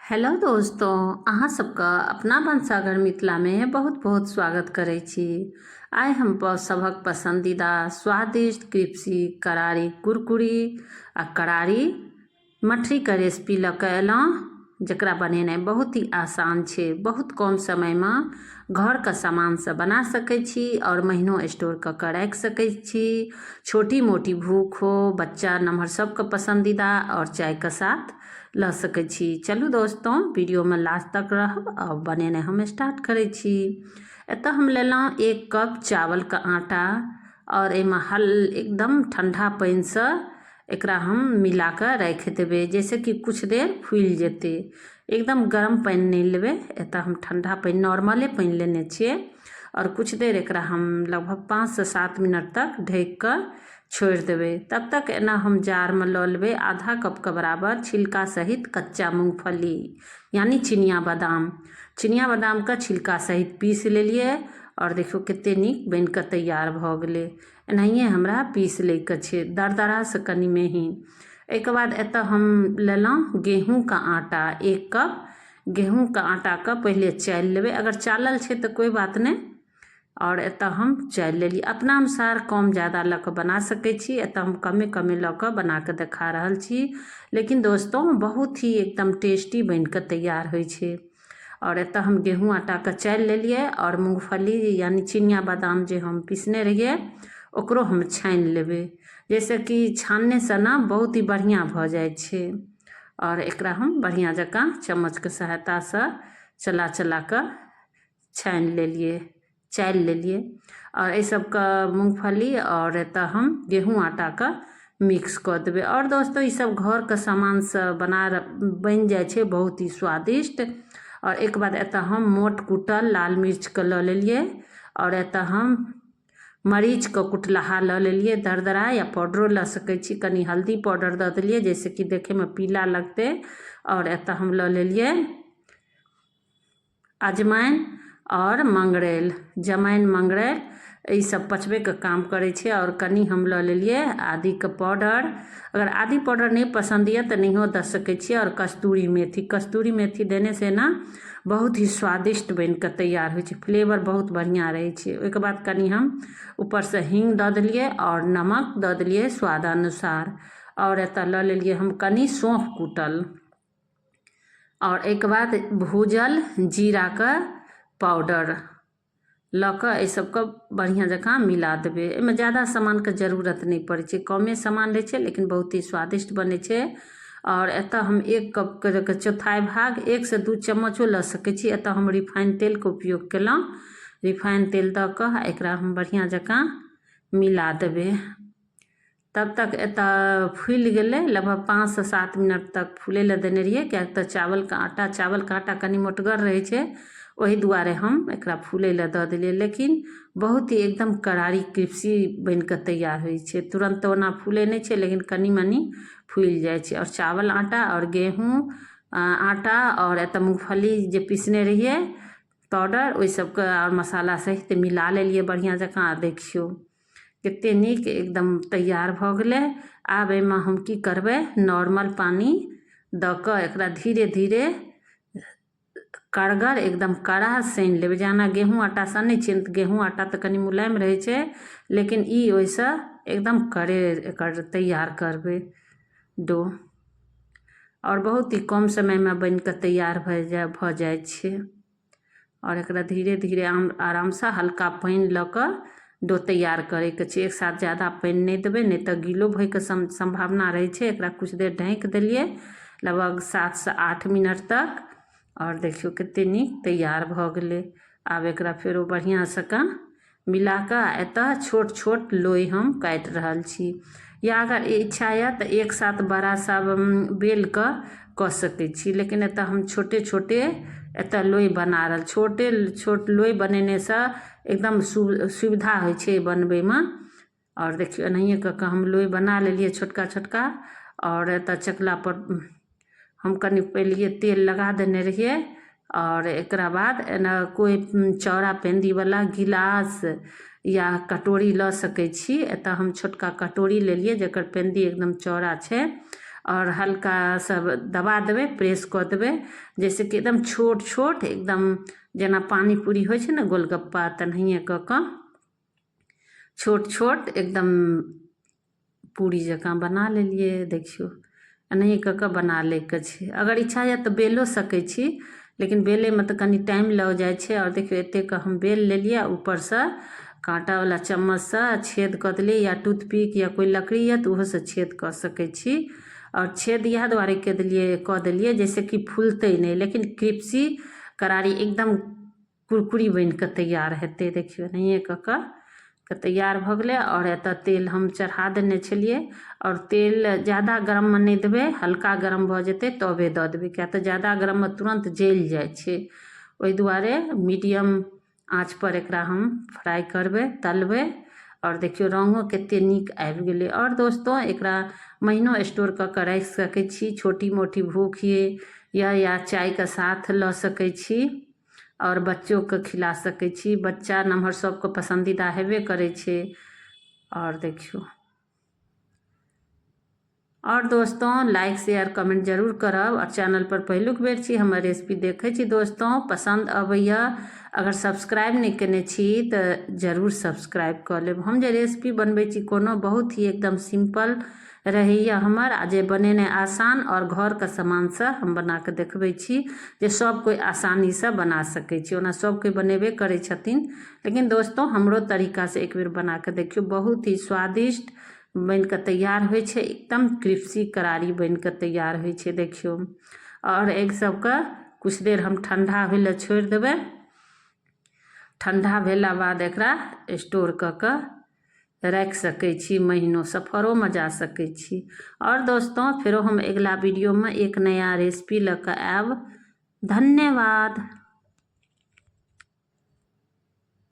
Hello दोस्तों, अहाँ सबका अपना भनसाघर मिथिला में बहुत बहुत स्वागत करै छी। आइ हम सभक पसंदीदा स्वादिष्ट क्रिस्पी करारी कुरकुरी आ करारी मठरीके रेसिपी लऽ कऽ अयलहुँ, जकरा बनेनाइ बहुत ही आसान छै। बहुत कम समयमे घरके सामानसँ बना सकै छी और महीनों स्टोर कऽ कऽ राखि सकै छी। छोटी मोटी भूख हो, बच्चा नमहर सबके पसंदीदा और चायके साथ लऽ सकै छी। चलू दोस्तों, वीडियो में लास्ट तक रहब और बनेनाइ हम स्टार्ट करै छी। एतऽ हम लेलहुँ 1 कप चावलके आटा और एहिमे एकदम ठंडा पानिसँ एकरा हम मिला कऽ राखि देबै, जैसे कि कुछ देर फूलि जेतै। एकदम गरम पानि नहीं लेबै, एतऽ हम ठंडा पानि नॉर्मले पानि लेने छियै और कुछ देर एकरा हम लगभग 5 से 7 मिनट तक ढकि कऽ छोड़ि देबै। तब तक एना हम जारमे लऽ लेबै आधा कपके बराबर छिलका सहित कच्चा मूंगफली यानी चिनिया बादाम। चिनिया बादामके छिलका सहित पीस लेलिए और देखियो कते नीक बनि कऽ तैयार भऽ गेलै। एनाहिए हमरा पीस लैके छै, दरदरा से कनि मेही। एहिके बाद एतऽ हम लेलहुँ गेहूँके आटा 1 कप। गेहूँके आटाके पहिले चालि लेबै, अगर चालल छै तऽ कोई बात नहीं। और एतऽ हम चालि लेली, अपना अनुसार कम ज़्यादा लऽ कऽ बना सकै छी। एतऽ हम कमे कमे लऽ कऽ बना कऽ देखा रहल छी, लेकिन दोस्तों बहुत ही एकदम टेस्टी बनि कऽ तैयार होइ छै। और एतऽ हम गेहूँ आटाके चालि लेलिए और मूँगफली यानी चिनिया बादाम जे हम पीसने रहिए ओकरो हम छानि लेबै, जैसे कि छानने से ना बहुत ही बढ़िया भऽ जाइ छै। और एकरा हम बढ़िया जकाँ चम्मचके सहायतासँ चला चला कऽ छानि लेलिए, चालि लेलिए। और एहि सबके मूँगफली और एतऽ हम गेहूँ आटाके मिक्स कऽ देबै। और दोस्तों ई सब घरके सामानसँ बनि जाइ छै बहुत ही स्वादिष्ट। और एक बाद एतऽ हम मोट कुटल लाल मिर्चके लऽ लेलिए और एतऽ हम मरीचके कुटलाहा लऽ लेलिए, दरदरा या पाउडरो लऽ सकै छी। कनि हल्दी पाउडर दऽ देलिए जैसे कि देखैमे पीला लगतै। और एतऽ हम लऽ लेलिए अजवाइन और मंगरैल, जमाइन मंगरैल ई सब पचबैके काम करै छै। और कनि हम लऽ लेलिए आदीके पाउडर, अगर आदी पाउडर नहीं पसंद यऽ तऽ नहियो दऽ सकै छियै। और कस्तूरी मेथी, कस्तूरी मेथी देने से ना बहुत ही स्वादिष्ट बनि कऽ तैयार होइ छै, फ्लेवर बहुत बढ़िया रहै छै। ओहिके बाद कनि हम ऊपरसँ हींग दऽ देलिए और नमक दऽ देलिए स्वाद अनुसार। और एतऽ लऽ लेलिए हम कनि सौंफ कुटल और एक बाद भूजल जीराके पाउडर लऽ कऽ एहि सबके बढ़िया जकाँ मिला देबै। एहिमे ज़्यादा सामानके जरूरत नहीं पड़ै छै, कमे सामान रहै छै लेकिन बहुत ही स्वादिष्ट बनै छै। और एतऽ हम 1 कपके चौथाई भाग 1 से 2 चम्मचो लऽ सकै छी। एतऽ हम रिफाइन तेलके उपयोग केलहुँ, रिफाइन तेल दऽ कऽ एकरा हम बढ़िया जकाँ मिला देबै। तब तक एतऽ फूलि गेलै, लगभग 5 से 7 मिनट तक फूलै लए देने रहिए, किएक तऽ चावलके आटा कनि मोटगर रहै छै, ओहि दुआरे हम एकरा फूलै लए दऽ देलिए। लेकिन बहुत ही एकदम करारी क्रिस्पी बनि कऽ तैयार होइ छै, तुरंत ओना फूलै नहीं छै लेकिन कनि मनि फूलि जाइ छै। और चावल आटा और गेहूँ आटा और एतऽ मूँगफली जे पीसने रहिए पाउडर, ओहि सबके और मसाला सहित मिला लेलिए बढ़िया जकाँ। देखियो कते नीक एकदम तैयार भऽ गेलै। आब एहिमे हम की करबै, नॉर्मल पानी दऽ कऽ एकरा धीरे धीरे कड़गर एकदम कड़ा सानि लेबै। जेना गेहूँ आटा सनै छियै तऽ गेहूँ आटा तऽ कनि मुलायम रहै छै, लेकिन ई ओहिसँ एकदम कड़े एकर तैयार करबै डो। और बहुत ही कम समयमे बनि कऽ तैयार भऽ जाइ छै। और एकरा धीरे धीरे आरामसँ हल्का पानि लऽ कऽ डो तैयार करैके छै। एक साथ ज़्यादा पानि नहीं देबै, नहीं तऽ गीलो होइके संभावना रहै छै। एकरा कुछ देर ढकि देलिए लगभग 7 से 8 मिनट तक। और देखियो कते नीक तैयार भऽ गेलै। आब एकरा फेरो बढ़िया जकाँ मिला कऽ एतऽ छोट छोट लोई हम काटि रहल छी, या अगर इच्छा यऽ तऽ एक साथ बड़ा सा बेल कऽ सकै छी, लेकिन एतऽ हम छोटे छोटे एतऽ लोई बना रहल। छोटे छोट लोई बनेनेसँ एकदम सुविधा होइ छै बनबैमे। और देखियो एनाहिए कऽ कऽ हम लोई बना लेलिए छोटका छोटका। और एतऽ चकला पर हम कनि पहिले तेल लगा देने रहिए। और एकरा बाद एना कोई चौड़ा पेंदीवला गिलास या कटोरी लऽ सकै छी। एतऽ हम छोटका कटोरी लेलिए जकर पेंदी एकदम चौड़ा छै। और हल्का सब दबा देबै, प्रेस कऽ देबै, जैसे कि एकदम छोट छोट एकदम जेना पानी पूरी होइ छै ने गोलगप्पा, तेनाहिए कऽ कऽ छोट छोट एकदम पूरी जकाँ बना लेलिए। देखियो एनाहिए कऽ कऽ बना लैके छै। अगर इच्छा यऽ तऽ बेलो सकै छी, लेकिन बेलेमे तऽ कनि टाइम लग जाइ छै। और देखियो एतेक हम बेल लेलिए, ऊपरसँ काँटावला चम्मचसँ छेद कऽ देलिए, या टूथपिक या कोई लकड़ी यऽ तऽ ओहोसँ छेद कऽ सकै छी। और छेद इएह दुआरे कऽ देलिए जैसे कि फूलतै नहीं, लेकिन क्रिप्सी करारी एकदम कुरकुरी बन कऽ तैयार हेतै। देखियो एनाहिए कऽ कऽ तैयार भऽ गेलै। और एतऽ तेल हम चढ़ा देने छलिए, और तेल ज़्यादा गरममे नहीं देबै, हल्का गरम भऽ जेतै तबे दऽ देबै, किया तऽ ज़्यादा गरममे तुरंत जलि जाइ छै। ओहि दुआरे मीडियम आँच पर एकरा हम फ्राई करबै, तलबै। और देखियो रंगो कते नीक आबि गेलै। और दोस्तों एकरा महीनों स्टोर कऽ के राखि सकै छी, छोटी मोटी भूख या चाय के साथ लऽ सकै छी, और बच्चों के खिला सकै छी। बच्चा नमहर सबके पसंदीदा हेबे करै छै। और देखियो, और दोस्तों लाइक शेयर कमेंट जरूर करब। और चैनल पर पहिलुक बेर छी हमर रेसिपी देखै छी दोस्तों, पसंद अबैया, अगर सब्सक्राइब नहीं केने छी तऽ जरूर सब्सक्राइब कऽ लेब। हम जे रेसिपी बनबै छी कोनो बहुत ही एकदम सिंपल रहैया हमर, आ जे बनेने आसान और घर के सामान से हम बना के देखबै छी, जे सब कोई आसानी से बना सकै छी। ओना सब कोई बनेबे करै छथिन, लेकिन दोस्तों हमरो तरीका से एक बेर बना के देखियो, बहुत ही स्वादिष्ट बन के तैयार होइ छै, एकदम क्रिस्पी करारी बन के तैयार होइ छै। देखियो, और एक सबके कुछ देर हम ठंडा होइ लए छोड़ देबै। ठंडा भेला बाद एकरा स्टोर कऽ के राखि सकै छी, महीनों सफरों जा सकै छी। और दोस्तों फेरो हम अगला वीडियो में एक नया रेसिपी लऽ कऽ आयब। धन्यवाद।